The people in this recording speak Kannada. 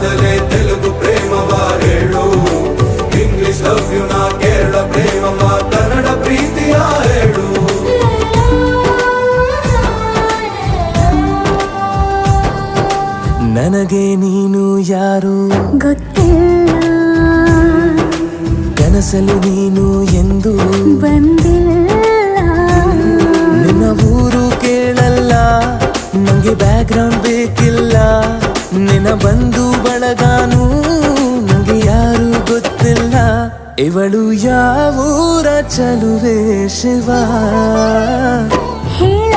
ಮೊದಲೇ ತೆಲುಗು ಪ್ರೇಮವ ಹೇಳು, ಇಂಗ್ಲಿಷ್ ಲವ್ ಯು ನಾ ಕೇರಳ ಪ್ರೇಮವ ಕನ್ನಡ ಪ್ರೀತಿಯ ಹೇಳು. ನನಗೆ ನೀನು ಯಾರು ಗೊತ್ತಿಲ್ಲ, ಕನಸಲು ನೀನು ಎಂದು ಬಂದಿಲ್ಲ. ನಿನ್ನ ಊರು ಕೇಳಲ್ಲ, ನಂಗೆ ಬ್ಯಾಕ್ ಗ್ರೌಂಡ್ ಬೇಕಿಲ್ಲ. ನಿನ್ನ ಬಂಧು ಬಳಗಾನು ನಂಗೆ ಯಾರು ಗೊತ್ತಿಲ್ಲ. ಇವಳು ಯಾವೂರ ಚಲುವೆ ಶಿವ ಹೇಳ